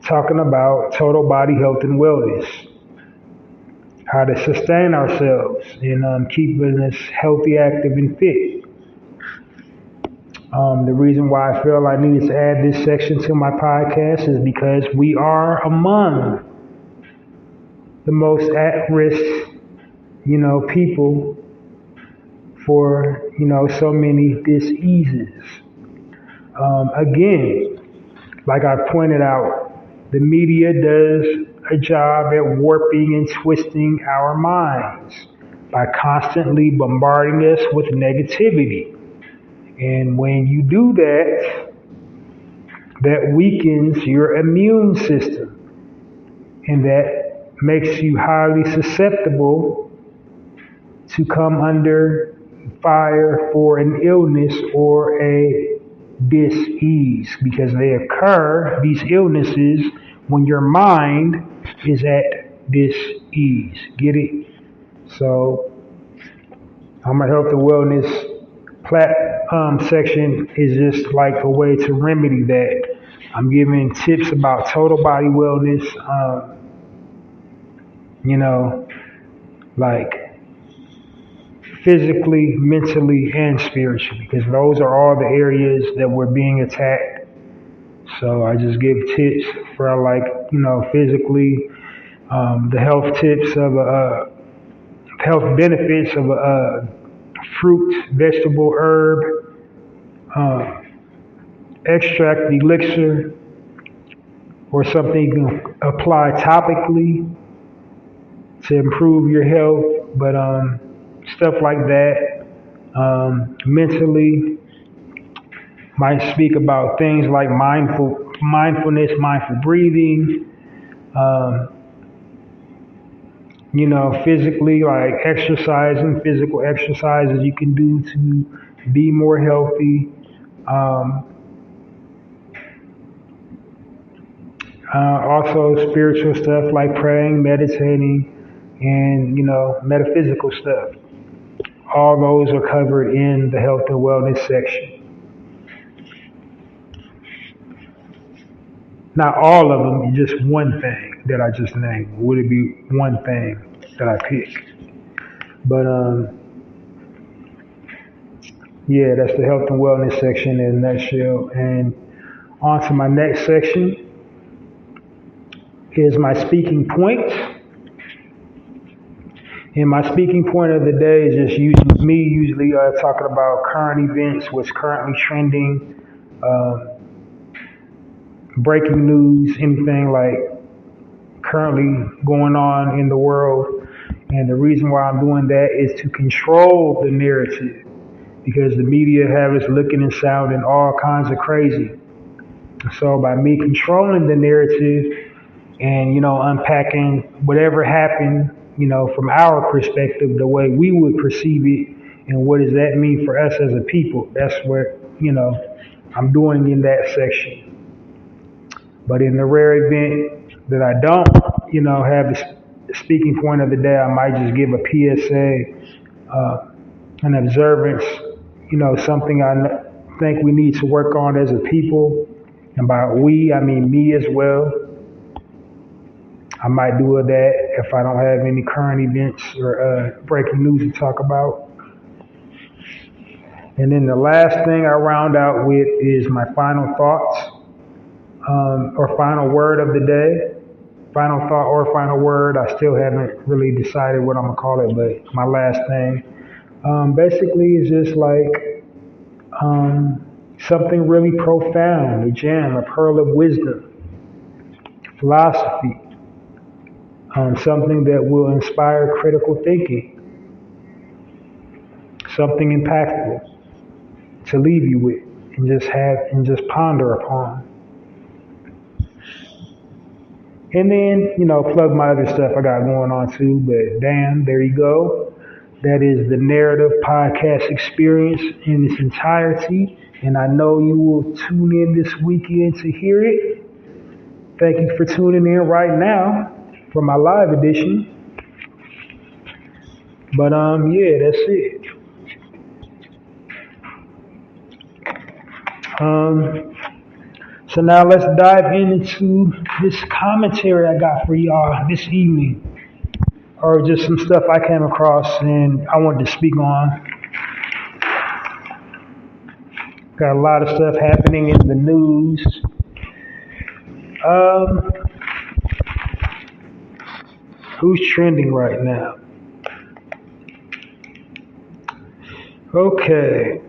talking about total body health and wellness, how to sustain ourselves and keeping us healthy, active, and fit. The reason why I feel I needed to add this section to my podcast is because we are among the most at-risk, people for, so many diseases. Again, like I pointed out, the media does a job at warping and twisting our minds by constantly bombarding us with negativity. And when you do that, that weakens your immune system. And that makes you highly susceptible to come under fire for an illness or a dis-ease, because these illnesses, when your mind is at dis-ease. Get it? So, my health and wellness section is just like a way to remedy that. I'm giving tips about total body wellness, like physically, mentally, and spiritually, because those are all the areas that we're being attacked. So I just give tips for physically, the health tips of health benefits of a fruit, vegetable, herb, extract, elixir, or something you can apply topically to improve your health. But stuff like that. Mentally, might speak about things like mindfulness, mindful breathing. Physically, like exercising, physical exercises you can do to be more healthy. Also spiritual stuff like praying, meditating, and, metaphysical stuff. All those are covered in the health and wellness section. Not all of them, just one thing that I just named. Would it be one thing that I pick? But, yeah, that's the health and wellness section in a nutshell. And on to my next section is my speaking point. And my speaking point of the day is just usually talking about current events, what's currently trending, breaking news, anything like currently going on in the world. And the reason why I'm doing that is to control the narrative, because the media have us looking and sounding all kinds of crazy. So by me controlling the narrative and, unpacking whatever happened, from our perspective, the way we would perceive it, and what does that mean for us as a people? That's where, I'm doing in that section. But in the rare event that I don't, have the speaking point of the day, I might just give a PSA, an observance, something I think we need to work on as a people. And by we, I mean me as well. I might do that if I don't have any current events or breaking news to talk about. And then the last thing I round out with is my final thoughts, or final word of the day. Final thought or final word. I still haven't really decided what I'm gonna call it, but my last thing, basically, is just like something really profound, a gem, a pearl of wisdom, philosophy, something that will inspire critical thinking, something impactful to leave you with and just ponder upon. And then, plug my other stuff I got going on too, but damn, there you go. That is the Narrative podcast experience in its entirety. And I know you will tune in this weekend to hear it. Thank you for tuning in right now for my live edition. But yeah, that's it. So now let's dive into this commentary I got for y'all this evening, or just some stuff I came across and I wanted to speak on. Got a lot of stuff happening in the news. Who's trending right now? Okay.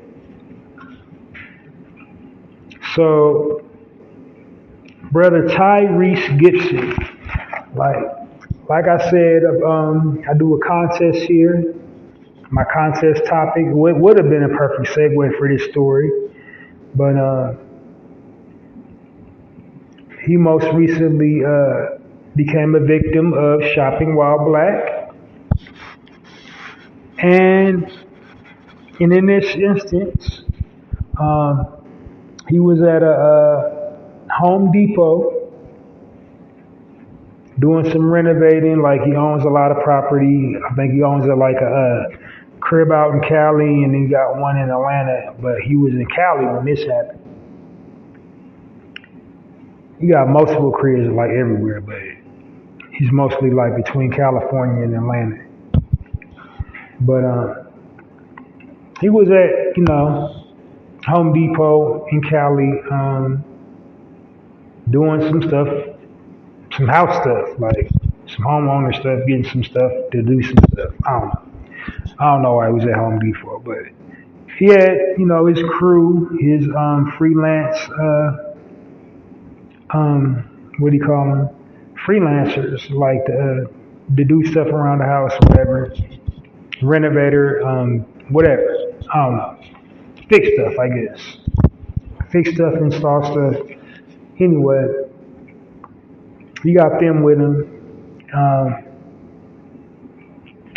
So, brother Tyrese Gibson, like I said, I do a contest here. My contest topic would have been a perfect segue for this story, but he most recently became a victim of shopping while black, and in this instance, he was at a Home Depot doing some renovating. Like, he owns a lot of property. I think he owns a crib out in Cali, and he got one in Atlanta. But he was in Cali when this happened. He got multiple cribs like everywhere, but he's mostly like between California and Atlanta. But he was at Home Depot in Cali, doing some stuff, some house stuff, like some homeowner stuff, getting some stuff to do some stuff. I don't know why he was at Home Depot, but he had, his crew, his freelance, what do you call them? Freelancers, like to do stuff around the house, whatever, renovator, whatever. I don't know. Fix stuff, I guess. Fix stuff, install stuff. Anyway, he got them with him.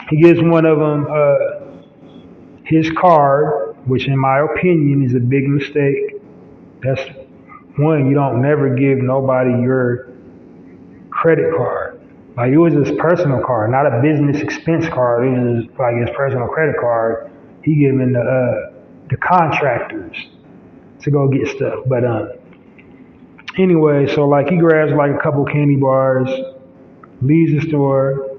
He gives one of them his card, which in my opinion is a big mistake. That's one, you don't never give nobody your credit card. Like, it was his personal card, not a business expense card. It was like his personal credit card. He giving the contractors to go get stuff. But anyway, so like he grabs like a couple candy bars, leaves the store,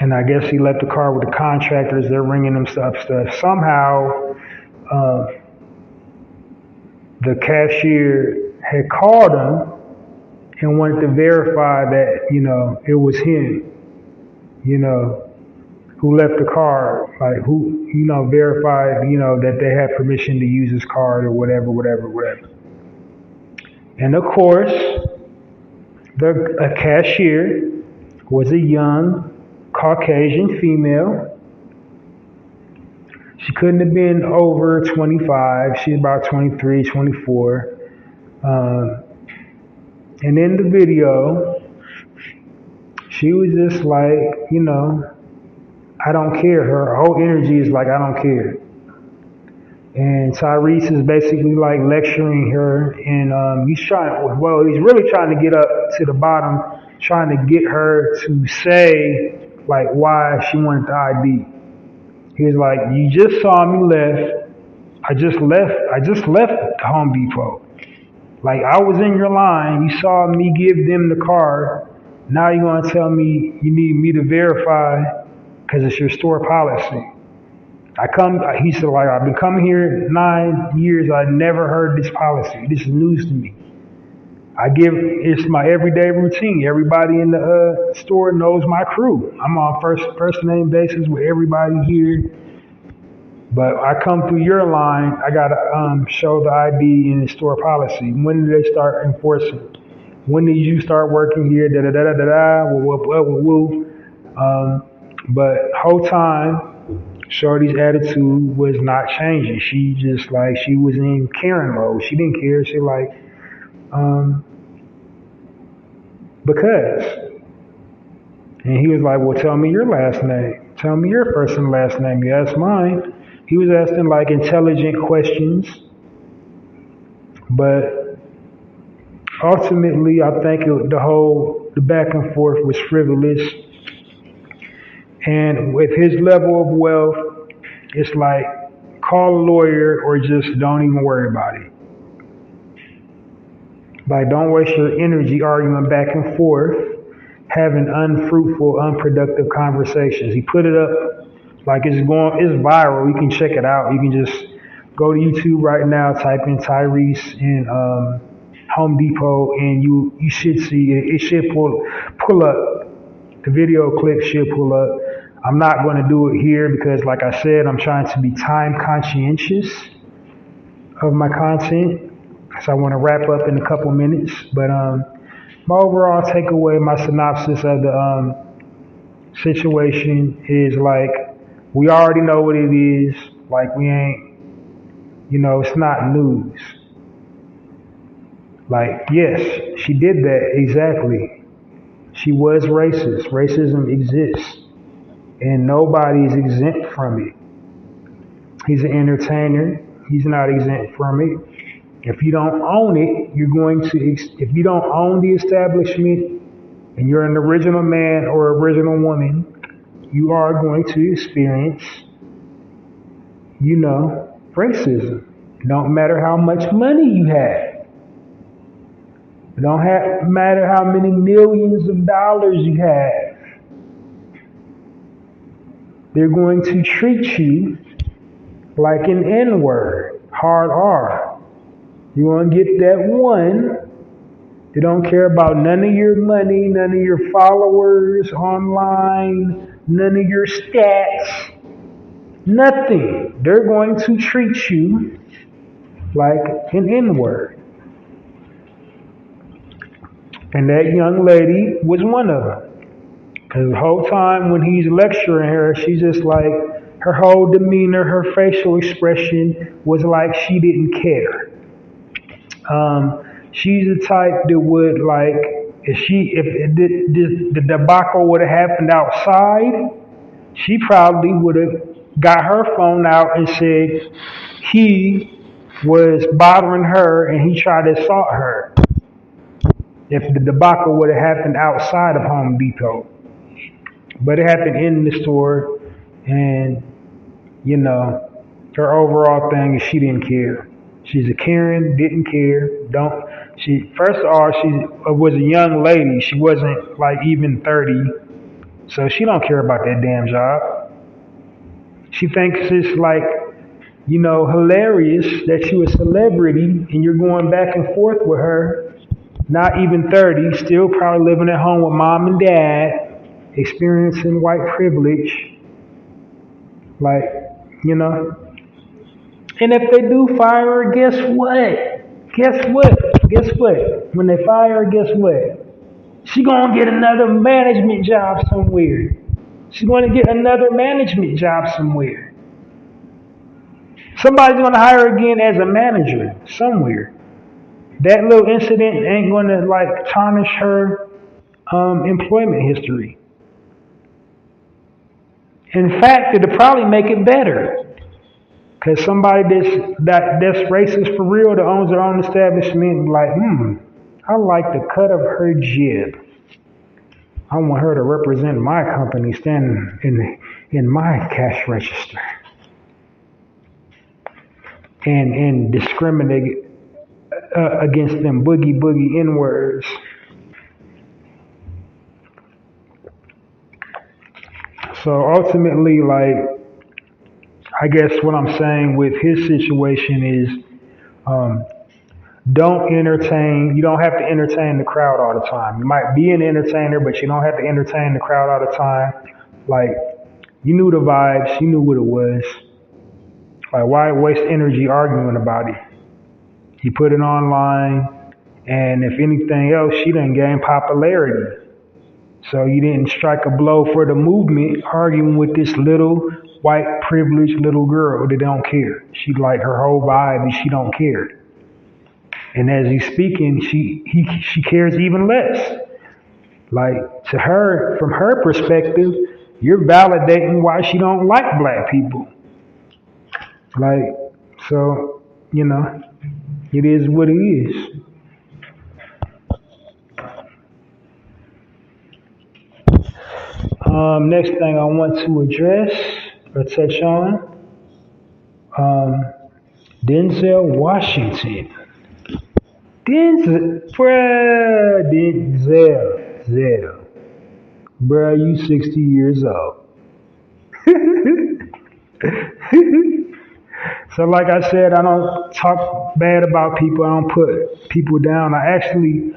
and I guess he left the car with the contractors. They're ringing him stuff. Somehow, the cashier had called him and wanted to verify that, it was him, who left the car, like who, verified, that they had permission to use his card or whatever. And of course, a cashier was a young Caucasian female. She couldn't have been over 25. She's about 23, 24. And in the video, she was just like, I don't care. Her whole energy is like, I don't care. And Tyrese is basically like lecturing her, and he's really trying to get up to the bottom, trying to get her to say like why she wanted the ID. He was like, "You just saw me left. I just left Home Depot. Like I was in your line. You saw me give them the card. Now you're gonna tell me you need me to verify because it's your store policy." He said, like, I've been coming here 9 years. I never heard this policy. This is news to me. It's my everyday routine. Everybody in the store knows my crew. I'm on first name basis with everybody here. But I come through your line, I gotta show the ID in the store policy. When do they start enforcing? When did you start working here? Da da da da da da. Woo. But whole time, Shorty's attitude was not changing. She just like she was in Karen mode. She didn't care. She like because. And he was like, "Well, tell me your last name. Tell me your first and last name." You asked mine. He was asking like intelligent questions, but ultimately, I think the back and forth was frivolous. And with his level of wealth, it's like call a lawyer or just don't even worry about it. Like don't waste your energy arguing back and forth, having unfruitful, unproductive conversations. He put it up like it's viral. You can check it out. You can just go to YouTube right now, type in Tyrese in Home Depot, and you should see it. It should pull up. The video clip should pull up. I'm not going to do it here because, like I said, I'm trying to be time conscientious of my content. So I want to wrap up in a couple minutes. But my overall takeaway, my synopsis of the situation is like, we already know what it is. Like we ain't, it's not news. Like, yes, she did that, exactly. She was racist. Racism exists. And nobody is exempt from it. He's an entertainer. He's not exempt from it. If you don't own it, if you don't own the establishment and you're an original man or original woman, you are going to experience, racism. It don't matter how much money you have. It don't matter how many millions of dollars you have. They're going to treat you like an N-word, hard R. You want to get that one. They don't care about none of your money, none of your followers online, none of your stats, nothing. They're going to treat you like an N-word. And that young lady was one of them. Because the whole time when he's lecturing her, she's just like, her whole demeanor, her facial expression was like she didn't care. She's the type that would like, if the debacle would have happened outside, she probably would have got her phone out and said he was bothering her and he tried to assault her. If the debacle would have happened outside of Home Depot. But it happened in the store, and, her overall thing is she didn't care. She's a Karen, didn't care. First of all, she was a young lady. She wasn't like even 30. So she don't care about that damn job. She thinks it's like, hilarious that you're a celebrity and you're going back and forth with her, not even 30, still probably living at home with mom and dad, experiencing white privilege, like, And if they do fire her, guess what? When they fire her, guess what? She gonna get another management job somewhere. She's gonna get another management job somewhere. Somebody's gonna hire her again as a manager somewhere. That little incident ain't gonna like tarnish her employment history. In fact, it'll probably make it better. Because somebody that's racist for real, that owns their own establishment, like, I like the cut of her jib. I want her to represent my company, standing in my cash register, and discriminate against them boogie N-words. So ultimately, like, I guess what I'm saying with his situation is, don't entertain. You don't have to entertain the crowd all the time. You might be an entertainer, but you don't have to entertain the crowd all the time. Like, you knew the vibes, you knew what it was. Like, why waste energy arguing about it? He put it online, and if anything else, she didn't gain popularity. So you didn't strike a blow for the movement, arguing with this little white privileged little girl that don't care. She like her whole vibe, and she don't care. And as he's speaking, she cares even less. Like, to her, from her perspective, you're validating why she don't like black people. Like, so, it is what it is. Next thing I want to address or touch on, Denzel Washington. Denzel. Bruh, you 60 years old. So like I said, I don't talk bad about people. I don't put people down. I actually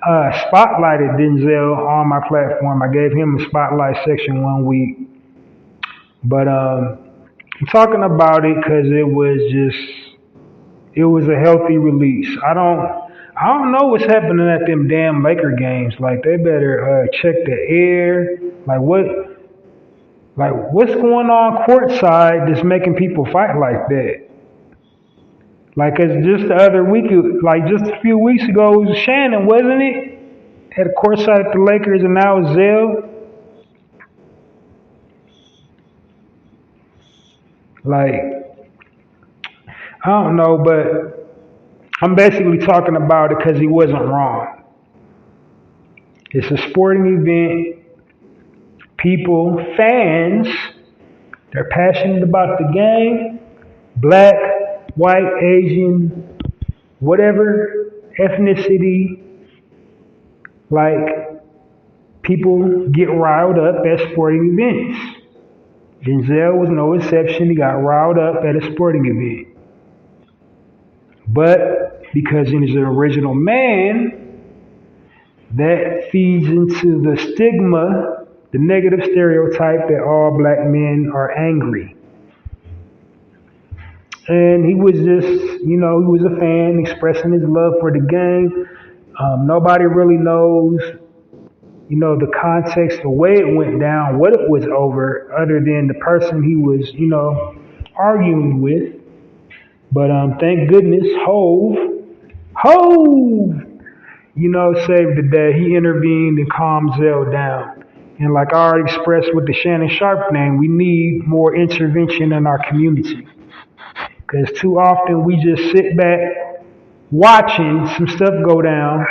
spotlighted Denzel on my platform. I gave him a spotlight section one week. But I'm talking about it because it was a healthy release. I don't know what's happening at them damn Laker games. Like, they better check the air. What's going on courtside that's making people fight like that? Like, it's just the other week, like just a few weeks ago, it was Shannon, wasn't it? Had a courtside at the Lakers, and now it's Zell. Like, I don't know, but I'm basically talking about it because he wasn't wrong. It's a sporting event. People, fans, they're passionate about the game. Black, white, Asian, whatever ethnicity. Like, people get riled up at sporting events. Denzel was no exception. He got riled up at a sporting event. But because he's an original man, that feeds into the stigma, the negative stereotype that all black men are angry. And he was just, he was a fan expressing his love for the game. Nobody really knows, the context, the way it went down, what it was over, other than the person he was, arguing with. But thank goodness, Hove, saved the day. He intervened and calmed Zell down. And like I already expressed with the Shannon Sharp name, we need more intervention in our community. Because too often we just sit back watching some stuff go down,